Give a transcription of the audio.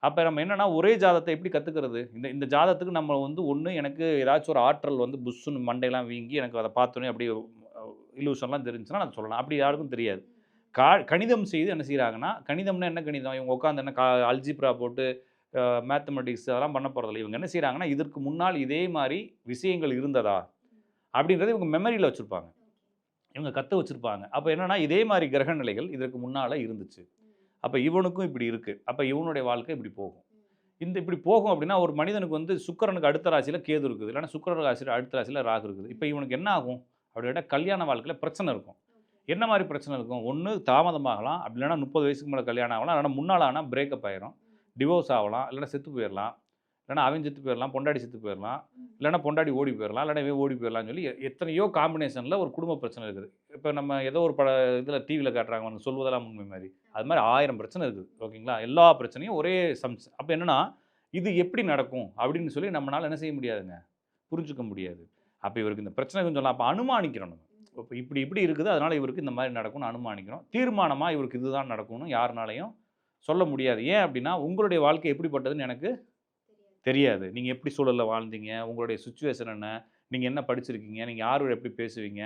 அப்ப நம்ம என்னன்னா, ஒரே ஜாதகத்த எப்படி கத்துக்கிறது? இந்த இந்த ஜாதகத்துக்கு நம்ம வந்து ஒண்ணு எனக்கு ஏதாச்சும் ஒரு ஆற்றல் வந்து புஸ்ஸுன்னு மண்டையெல்லாம் வீங்கி, எனக்கு அத பார்த்தோனே அப்படியே இல்யூஷன்லாம் தெரிஞ்சுச்சுன்னா நான் சொல்லலாம். அப்படி யாருக்கும் தெரியாது. கணிதம் செய்து என்ன செய்றாங்கன்னா, கணிதம்னா என்ன கணிதம்? இவங்க உட்காந்து என்ன அல்ஜீப்ரா போட்டு மேத்தமெட்டிக்ஸ் அதெல்லாம் பண்ண போறதில்ல. இவங்க என்ன செய்றாங்கன்னா, இதற்கு முன்னால் இதே மாரி விஷயங்கள் இருந்ததா? அப்படின்றத இவங்க மெமரியில வச்சிருப்பாங்க. இவங்க கத்து வச்சிருப்பாங்க. அப்ப என்னன்னா, இதே மாரி கிரக நிலைகள் இதற்கு முன்னால இருந்துச்சு. அப்ப இவனுக்கும் இப்படி இருக்கு. அப்ப இவனுடைய வாழ்க்கை இப்படி போகும். இந்த இப்படி போகும் அப்படின்னா, ஒரு மனிதனுக்கு வந்து சுக்கிரனுக்கு அடுத்த ராசியில கேது இருக்குது. இல்லன்னா சுக்கிர ராசியில அடுத்த ராசியில ராகு இருக்குது. இப்ப இவனுக்கு என்ன ஆகும்? அப்படின்னு கேட்டா கல்யாண வாழ்க்கையில பிரச்சனை இருக்கும். என்ன மாரி பிரச்சனை இருக்கும்? ஒண்ணு தாமதமாகலாம். அப்படி இல்லன்னா 30 வயசுக்கு மேல கல்யாணம் ஆகலாம். இல்லன்னா முன்னால ஆனா பிரேக்கப் ஆயிரும். டிவோர்ஸ் ஆகலாம். இல்லன்னா செத்து போயிரலாம். இல்லன்னா அவன் செத்து போயிரலாம். பொண்டாட்டி செத்து போயிரலாம். இல்லன்னா பொண்டாட்டி ஓடி போயிரலாம். இல்லன்னா இவன் ஓடி போயிரலாம்ன்னு சொல்லி எத்தனையோ காம்பினேஷன்ல ஒரு குடும்ப பிரச்சனை இருக்குது. இப்ப நம்ம ஏதோ ஒரு இதுல டிவில காட்டுறாங்க. "உனக்கு சொல்வதெல்லாம் உண்மை" மாரி. அது மாரி 1000 பிரச்சனை இருக்குது. ஓகேங்களா? எல்லா பிரச்சனையும் ஒரே அப்ப என்னன்னா, இது எப்படி நடக்கும்? அப்படின்னு சொல்லி நம்மனால என்ன செய்ய முடியாதுங்க? புரிஞ்சுக்க முடியாது. அப்ப இவருக்கு இந்த பிரச்சனை இருக்குன்னு சொல்லலாம். அப்ப அனுமானிக்கிறோம் நம்ம. இப்ப இப்படி இப்படி இருக்குது. அதனால இவருக்கு இந்த மாரி நடக்கும்னு அனுமானிக்கிறோம். தீர்மானமா இவருக்கு இதுதான் நடக்கும்னு யாருனாலயும் சொல்ல முடியாது. ஏன் அப்படின்னா, உங்களுடைய வாழ்க்கை எப்படிப்பட்டதுன்னு எனக்கு தெரியாது. நீங்க எப்படி சூழல்ல வாழ்ந்தீங்க? உங்களுடைய சிச்சுவேஷன் என்ன? நீங்க என்ன படிச்சிருக்கீங்க? நீங்க யாரோட எப்படி பேசுவீங்க?